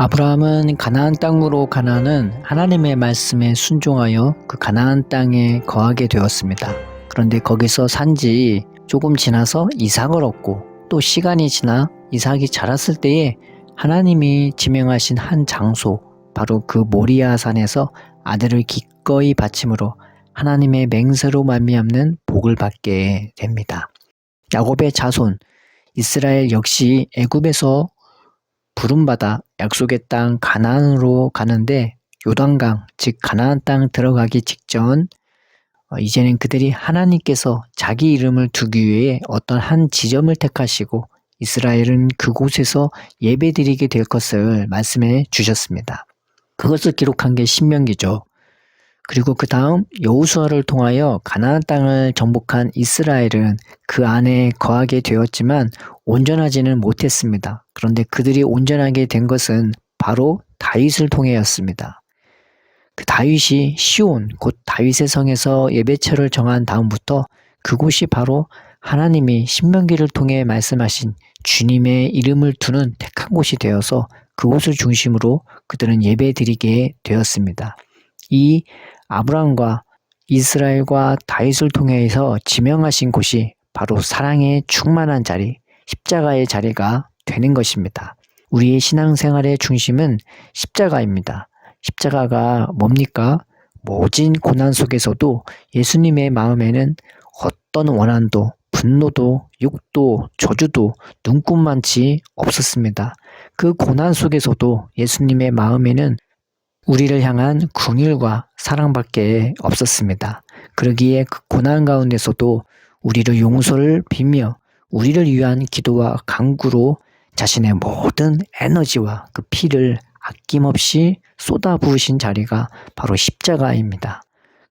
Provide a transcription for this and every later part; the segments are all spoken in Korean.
아브라함은 가나안 땅으로 가나는 하나님의 말씀에 순종하여 그 가나안 땅에 거하게 되었습니다. 그런데 거기서 산지 조금 지나서 이삭을 얻고 또 시간이 지나 이삭이 자랐을 때에 하나님이 지명하신 한 장소, 바로 그 모리아 산에서 아들을 기꺼이 바침으로 하나님의 맹세로 말미암는 복을 받게 됩니다. 야곱의 자손 이스라엘 역시 애굽에서 부름받아 약속의 땅 가나안으로 가는데 요단강, 즉 가나안 땅 들어가기 직전 이제는 그들이 하나님께서 자기 이름을 두기 위해 어떤 한 지점을 택하시고 이스라엘은 그곳에서 예배드리게 될 것을 말씀해 주셨습니다. 그것을 기록한 게 신명기죠. 그리고 그 다음 여호수아를 통하여 가나안 땅을 정복한 이스라엘은 그 안에 거하게 되었지만 온전하지는 못했습니다. 그런데 그들이 온전하게 된 것은 바로 다윗을 통해였습니다. 그 다윗이 시온, 곧 다윗의 성에서 예배처를 정한 다음부터 그곳이 바로 하나님이 신명기를 통해 말씀하신 주님의 이름을 두는 택한 곳이 되어서 그곳을 중심으로 그들은 예배드리게 되었습니다. 이 아브라함과 이스라엘과 다윗을 통해서 지명하신 곳이 바로 사랑의 충만한 자리, 십자가의 자리가 되는 것입니다. 우리의 신앙생활의 중심은 십자가입니다. 십자가가 뭡니까? 모진 고난 속에서도 예수님의 마음에는 어떤 원한도, 분노도, 욕도, 저주도 눈꼽만치 없었습니다. 그 고난 속에서도 예수님의 마음에는 우리를 향한 긍휼과 사랑밖에 없었습니다. 그러기에 그 고난 가운데서도 우리를 용서를 빌며 우리를 위한 기도와 간구로 자신의 모든 에너지와 그 피를 아낌없이 쏟아부으신 자리가 바로 십자가입니다.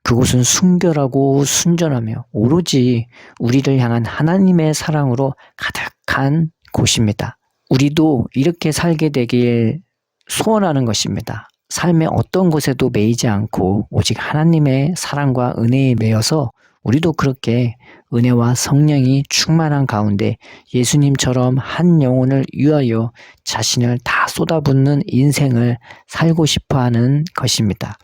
그곳은 순결하고 순전하며 오로지 우리를 향한 하나님의 사랑으로 가득한 곳입니다. 우리도 이렇게 살게 되길 소원하는 것입니다. 삶의 어떤 곳에도 매이지 않고 오직 하나님의 사랑과 은혜에 매여서 우리도 그렇게 은혜와 성령이 충만한 가운데 예수님처럼 한 영혼을 위하여 자신을 다 쏟아붓는 인생을 살고 싶어 하는 것입니다.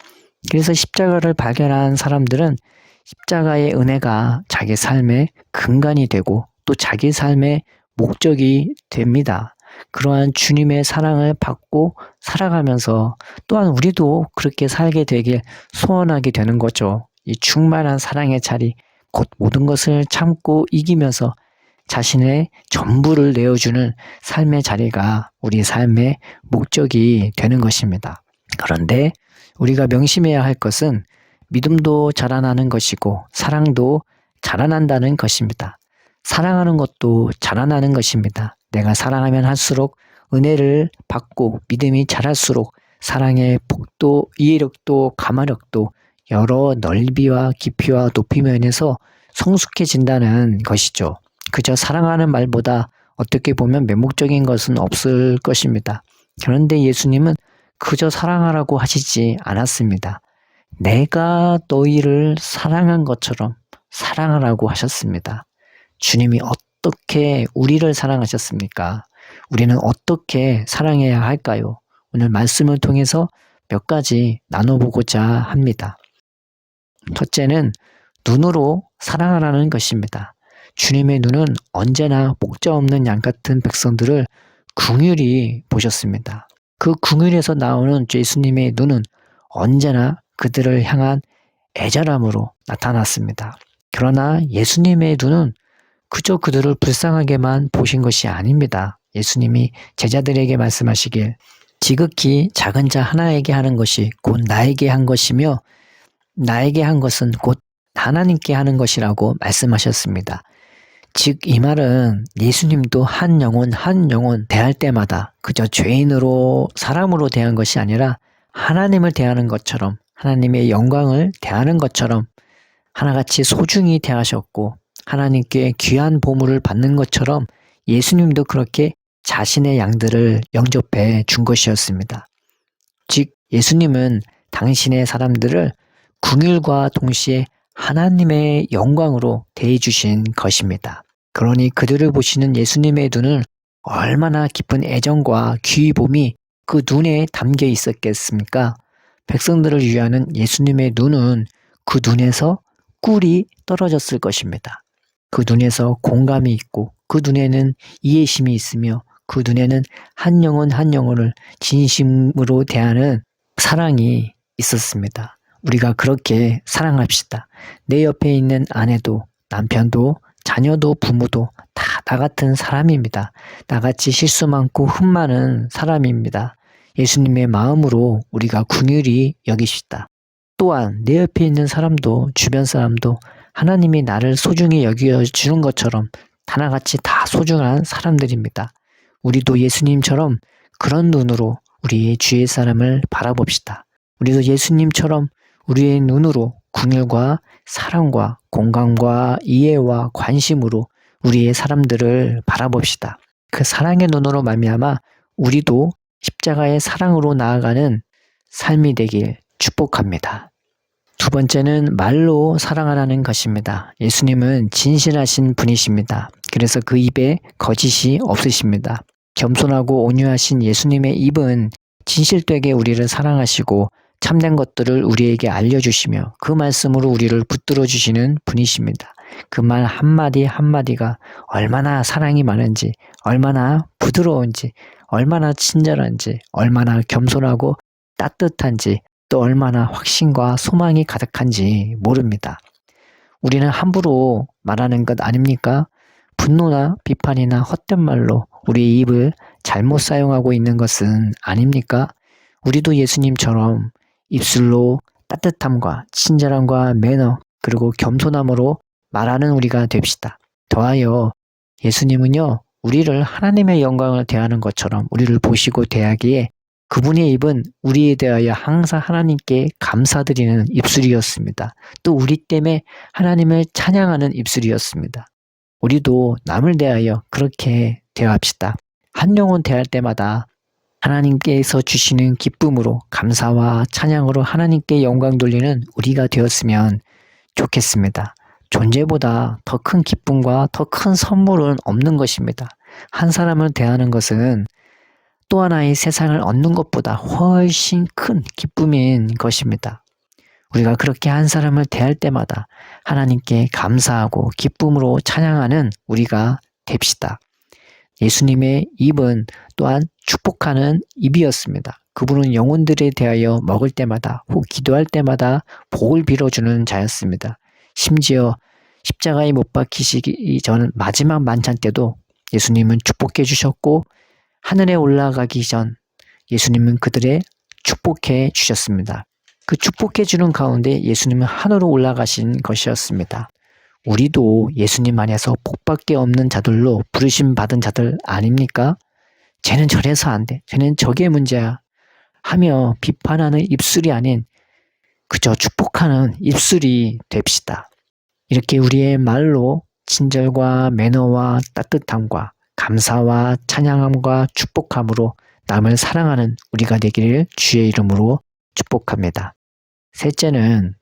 그래서 십자가를 발견한 사람들은 십자가의 은혜가 자기 삶의 근간이 되고 또 자기 삶의 목적이 됩니다. 그러한 주님의 사랑을 받고 살아가면서 또한 우리도 그렇게 살게 되길 소원하게 되는 거죠. 이 충만한 사랑의 자리, 곧 모든 것을 참고 이기면서 자신의 전부를 내어주는 삶의 자리가 우리 삶의 목적이 되는 것입니다. 그런데 우리가 명심해야 할 것은 믿음도 자라나는 것이고 사랑도 자라난다는 것입니다. 사랑하는 것도 자라나는 것입니다. 내가 사랑하면 할수록 은혜를 받고 믿음이 자랄수록 사랑의 폭도, 이해력도, 감화력도 여러 넓이와 깊이와 높이 면에서 성숙해진다는 것이죠. 그저 사랑하는 말보다 어떻게 보면 매목적인 것은 없을 것입니다. 그런데 예수님은 그저 사랑하라고 하시지 않았습니다. 내가 너희를 사랑한 것처럼 사랑하라고 하셨습니다. 주님이 어떻게 우리를 사랑하셨습니까? 우리는 어떻게 사랑해야 할까요? 오늘 말씀을 통해서 몇 가지 나눠보고자 합니다. 첫째는 눈으로 사랑하라는 것입니다. 주님의 눈은 언제나 목자 없는 양 같은 백성들을 긍휼히 보셨습니다. 그 긍휼에서 나오는 예수님의 눈은 언제나 그들을 향한 애절함으로 나타났습니다. 그러나 예수님의 눈은 그저 그들을 불쌍하게만 보신 것이 아닙니다. 예수님이 제자들에게 말씀하시길 지극히 작은 자 하나에게 하는 것이 곧 나에게 한 것이며 나에게 한 것은 곧 하나님께 하는 것이라고 말씀하셨습니다. 즉 이 말은 예수님도 한 영혼 대할 때마다 그저 죄인으로 사람으로 대한 것이 아니라 하나님을 대하는 것처럼 하나님의 영광을 대하는 것처럼 하나같이 소중히 대하셨고 하나님께 귀한 보물을 받는 것처럼 예수님도 그렇게 자신의 양들을 영접해 준 것이었습니다. 즉 예수님은 당신의 사람들을 긍휼과 동시에 하나님의 영광으로 대해 주신 것입니다. 그러니 그들을 보시는 예수님의 눈은 얼마나 깊은 애정과 귀봄이 그 눈에 담겨 있었겠습니까? 백성들을 위하는 예수님의 눈은 그 눈에서 꿀이 떨어졌을 것입니다. 그 눈에서 공감이 있고 그 눈에는 이해심이 있으며 그 눈에는 한 영혼 한 영혼을 진심으로 대하는 사랑이 있었습니다. 우리가 그렇게 사랑합시다. 내 옆에 있는 아내도 남편도 자녀도 부모도 다 나 같은 사람입니다. 나같이 실수 많고 흠 많은 사람입니다. 예수님의 마음으로 우리가 긍휼히 여기시다. 또한 내 옆에 있는 사람도 주변 사람도 하나님이 나를 소중히 여겨주는 것처럼 하나같이 다 소중한 사람들입니다. 우리도 예수님처럼 그런 눈으로 우리의 주위의 사람을 바라봅시다. 우리도 예수님처럼 우리의 눈으로 긍휼과 사랑과 공감과 이해와 관심으로 우리의 사람들을 바라봅시다. 그 사랑의 눈으로 말미암아 우리도 십자가의 사랑으로 나아가는 삶이 되길 축복합니다. 두 번째는 말로 사랑하라는 것입니다. 예수님은 진실하신 분이십니다. 그래서 그 입에 거짓이 없으십니다. 겸손하고 온유하신 예수님의 입은 진실되게 우리를 사랑하시고 참된 것들을 우리에게 알려주시며 그 말씀으로 우리를 붙들어 주시는 분이십니다. 그 말 한마디 한마디가 얼마나 사랑이 많은지, 얼마나 부드러운지, 얼마나 친절한지, 얼마나 겸손하고 따뜻한지, 또 얼마나 확신과 소망이 가득한지 모릅니다. 우리는 함부로 말하는 것 아닙니까? 분노나 비판이나 헛된 말로 우리의 입을 잘못 사용하고 있는 것은 아닙니까? 우리도 예수님처럼 입술로 따뜻함과 친절함과 매너 그리고 겸손함으로 말하는 우리가 됩시다. 더하여 예수님은요, 우리를 하나님의 영광을 대하는 것처럼 우리를 보시고 대하기에 그분의 입은 우리에 대하여 항상 하나님께 감사드리는 입술이었습니다. 또 우리 때문에 하나님을 찬양하는 입술이었습니다. 우리도 남을 대하여 그렇게 대합시다. 한 영혼 대할 때마다 하나님께서 주시는 기쁨으로 감사와 찬양으로 하나님께 영광 돌리는 우리가 되었으면 좋겠습니다. 존재보다 더 큰 기쁨과 더 큰 선물은 없는 것입니다. 한 사람을 대하는 것은 또 하나의 세상을 얻는 것보다 훨씬 큰 기쁨인 것입니다. 우리가 그렇게 한 사람을 대할 때마다 하나님께 감사하고 기쁨으로 찬양하는 우리가 됩시다. 예수님의 입은 또한 축복하는 입이었습니다. 그분은 영혼들에 대하여 먹을 때마다 혹 기도할 때마다 복을 빌어주는 자였습니다. 심지어 십자가에 못 박히시기 전 마지막 만찬 때도 예수님은 축복해 주셨고 하늘에 올라가기 전 예수님은 그들의 축복해 주셨습니다. 그 축복해 주는 가운데 예수님은 하늘로 올라가신 것이었습니다. 우리도 예수님 안에서 복밖에 없는 자들로 부르심 받은 자들 아닙니까? 쟤는 저래서 안 돼. 쟤는 저게 문제야. 하며 비판하는 입술이 아닌 그저 축복하는 입술이 됩시다. 이렇게 우리의 말로 친절과 매너와 따뜻함과 감사와 찬양함과 축복함으로 남을 사랑하는 우리가 되기를 주의 이름으로 축복합니다. 셋째는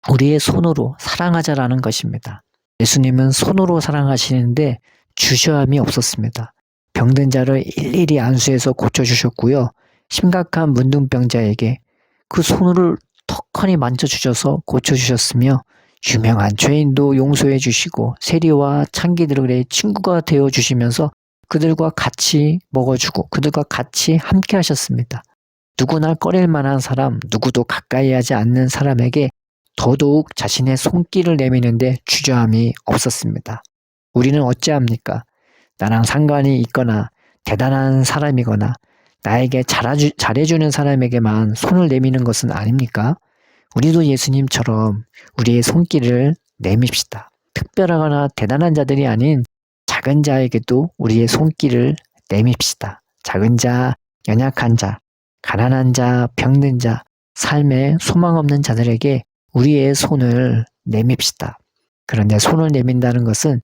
우리의 손으로 사랑하자라는 것입니다. 예수님은 손으로 사랑하시는데 주저함이 없었습니다. 병든 자를 일일이 안수해서 고쳐주셨고요. 심각한 문둥병자에게 그 손을 턱하니 만져주셔서 고쳐주셨으며 유명한 죄인도 용서해 주시고 세리와 창기들의 친구가 되어주시면서 그들과 같이 먹어주고 그들과 같이 함께 하셨습니다. 누구나 꺼릴 만한 사람, 누구도 가까이 하지 않는 사람에게 더더욱 자신의 손길을 내미는데 주저함이 없었습니다. 우리는 어찌합니까? 나랑 상관이 있거나 대단한 사람이거나 나에게 잘해주는 사람에게만 손을 내미는 것은 아닙니까? 우리도 예수님처럼 우리의 손길을 내밉시다. 특별하거나 대단한 자들이 아닌 작은 자에게도 우리의 손길을 내밉시다. 작은 자, 연약한 자, 가난한 자, 병든 자, 삶에 소망 없는 자들에게 우리의 손을 내밉시다. 그런데 손을 내민다는 것은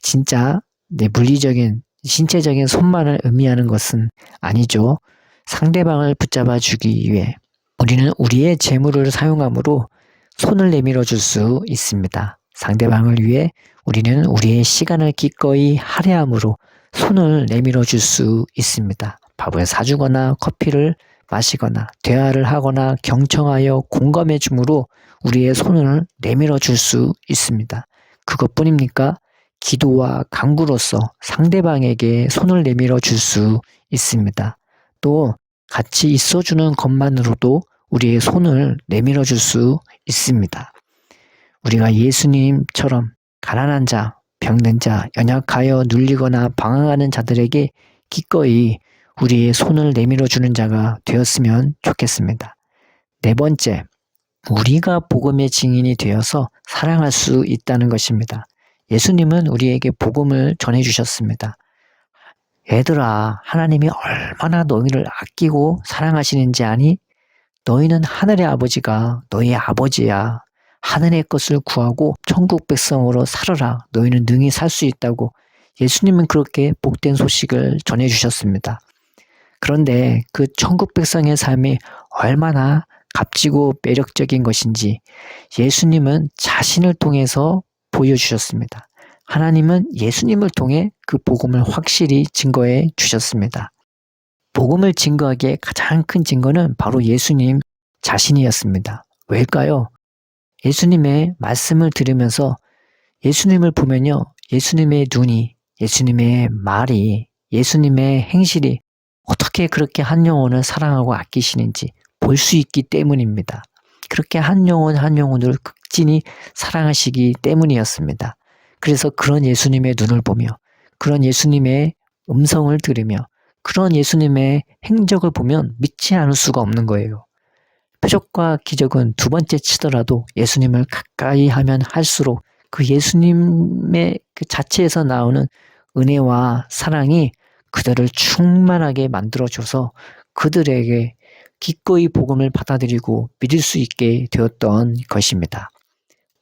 진짜 내 물리적인, 신체적인 손만을 의미하는 것은 아니죠. 상대방을 붙잡아 주기 위해 우리는 우리의 재물을 사용함으로 손을 내밀어 줄 수 있습니다. 상대방을 위해 우리는 우리의 시간을 기꺼이 할애함으로 손을 내밀어 줄 수 있습니다. 밥을 사주거나 커피를 마시거나 대화를 하거나 경청하여 공감해 주므로 우리의 손을 내밀어 줄 수 있습니다. 그것뿐입니까? 기도와 간구로서 상대방에게 손을 내밀어 줄 수 있습니다. 또 같이 있어주는 것만으로도 우리의 손을 내밀어 줄 수 있습니다. 우리가 예수님처럼 가난한 자, 병든 자, 연약하여 눌리거나 방황하는 자들에게 기꺼이 우리의 손을 내밀어 주는 자가 되었으면 좋겠습니다. 네 번째, 우리가 복음의 증인이 되어서 사랑할 수 있다는 것입니다. 예수님은 우리에게 복음을 전해주셨습니다. 얘들아, 하나님이 얼마나 너희를 아끼고 사랑하시는지 아니? 너희는 하늘의 아버지가 너희의 아버지야. 하늘의 것을 구하고 천국 백성으로 살아라. 너희는 능히 살 수 있다고 예수님은 그렇게 복된 소식을 전해주셨습니다. 그런데 그 천국 백성의 삶이 얼마나 값지고 매력적인 것인지 예수님은 자신을 통해서 보여주셨습니다. 하나님은 예수님을 통해 그 복음을 확실히 증거해 주셨습니다. 복음을 증거하기에 가장 큰 증거는 바로 예수님 자신이었습니다. 왜일까요? 예수님의 말씀을 들으면서 예수님을 보면요. 예수님의 눈이, 예수님의 말이, 예수님의 행실이 어떻게 그렇게 한 영혼을 사랑하고 아끼시는지 볼 수 있기 때문입니다. 그렇게 한 영혼 한 영혼을 극진히 사랑하시기 때문이었습니다. 그래서 그런 예수님의 눈을 보며 그런 예수님의 음성을 들으며 그런 예수님의 행적을 보면 믿지 않을 수가 없는 거예요. 표적과 기적은 두 번째 치더라도 예수님을 가까이 하면 할수록 그 예수님의 그 자체에서 나오는 은혜와 사랑이 그들을 충만하게 만들어줘서 그들에게 기꺼이 복음을 받아들이고 믿을 수 있게 되었던 것입니다.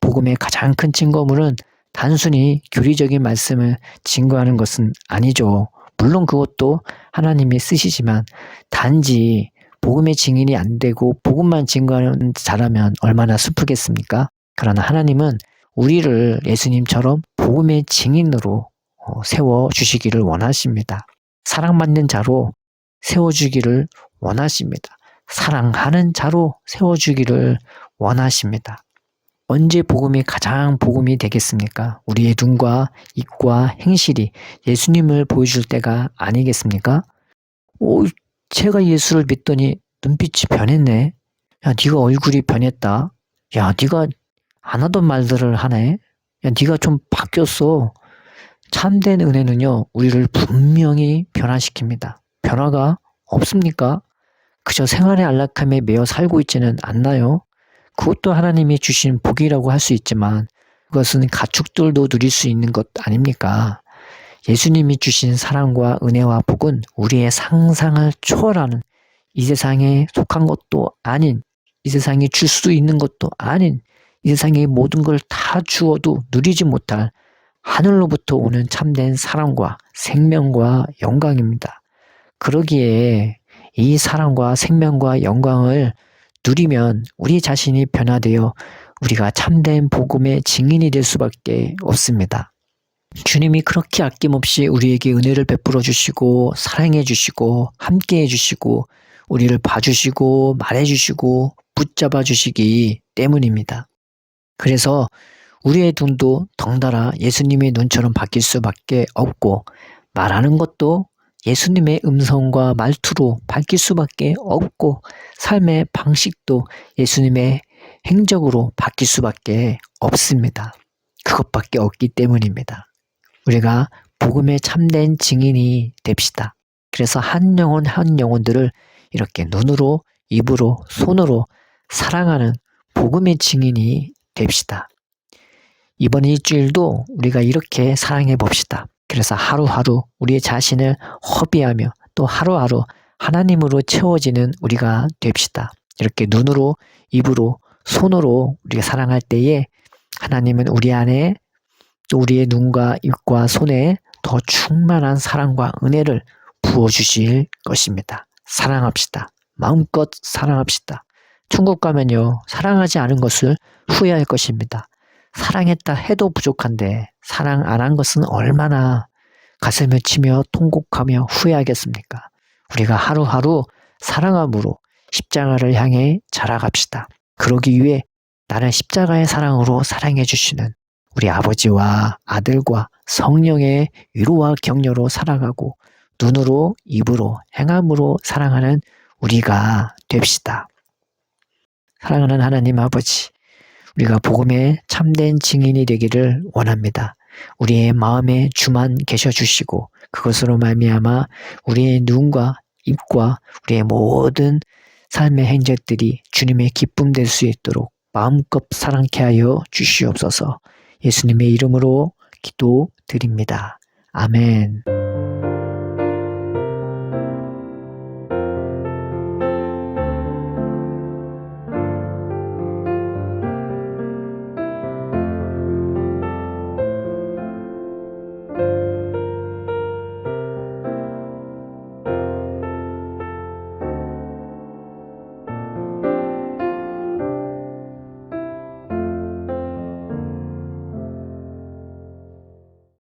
복음의 가장 큰 증거물은 단순히 교리적인 말씀을 증거하는 것은 아니죠. 물론 그것도 하나님이 쓰시지만 단지 복음의 증인이 안 되고 복음만 증거하는 자라면 얼마나 슬프겠습니까? 그러나 하나님은 우리를 예수님처럼 복음의 증인으로 세워주시기를 원하십니다. 사랑받는 자로 세워주기를 원하십니다. 사랑하는 자로 세워주기를 원하십니다. 언제 복음이 가장 복음이 되겠습니까? 우리의 눈과 입과 행실이 예수님을 보여줄 때가 아니겠습니까? 제가 예수를 믿더니 눈빛이 변했네. 야, 네가 얼굴이 변했다. 야, 네가 안 하던 말들을 하네. 야, 네가 좀 바뀌었어. 참된 은혜는요, 우리를 분명히 변화시킵니다. 변화가 없습니까? 그저 생활의 안락함에 매여 살고 있지는 않나요? 그것도 하나님이 주신 복이라고 할 수 있지만 그것은 가축들도 누릴 수 있는 것 아닙니까? 예수님이 주신 사랑과 은혜와 복은 우리의 상상을 초월하는 이 세상에 속한 것도 아닌 이 세상이 줄 수 있는 것도 아닌 이 세상의 모든 걸 다 주어도 누리지 못할 하늘로부터 오는 참된 사랑과 생명과 영광입니다. 그러기에 이 사랑과 생명과 영광을 누리면 우리 자신이 변화되어 우리가 참된 복음의 증인이 될 수밖에 없습니다. 주님이 그렇게 아낌없이 우리에게 은혜를 베풀어 주시고 사랑해 주시고 함께 해 주시고 우리를 봐주시고 말해 주시고 붙잡아 주시기 때문입니다. 그래서 우리의 눈도 덩달아 예수님의 눈처럼 바뀔 수밖에 없고 말하는 것도 예수님의 음성과 말투로 바뀔 수밖에 없고 삶의 방식도 예수님의 행적으로 바뀔 수밖에 없습니다. 그것밖에 없기 때문입니다. 우리가 복음의 참된 증인이 됩시다. 그래서 한 영혼 한 영혼들을 이렇게 눈으로, 입으로, 손으로 사랑하는 복음의 증인이 됩시다. 이번 일주일도 우리가 이렇게 사랑해 봅시다. 그래서 하루하루 우리의 자신을 허비하며 또 하루하루 하나님으로 채워지는 우리가 됩시다. 이렇게 눈으로, 입으로, 손으로 우리가 사랑할 때에 하나님은 우리 안에 또 우리의 눈과 입과 손에 더 충만한 사랑과 은혜를 부어주실 것입니다. 사랑합시다. 마음껏 사랑합시다. 천국 가면요, 사랑하지 않은 것을 후회할 것입니다. 사랑했다 해도 부족한데 사랑 안 한 것은 얼마나 가슴을 치며 통곡하며 후회하겠습니까? 우리가 하루하루 사랑함으로 십자가를 향해 자라갑시다. 그러기 위해 나를 십자가의 사랑으로 사랑해 주시는 우리 아버지와 아들과 성령의 위로와 격려로 살아가고 눈으로 입으로 행함으로 사랑하는 우리가 됩시다. 사랑하는 하나님 아버지, 우리가 복음의 참된 증인이 되기를 원합니다. 우리의 마음에 주만 계셔 주시고 그것으로 말미암아 우리의 눈과 입과 우리의 모든 삶의 행적들이 주님의 기쁨 될 수 있도록 마음껏 사랑케 하여 주시옵소서. 예수님의 이름으로 기도드립니다. 아멘.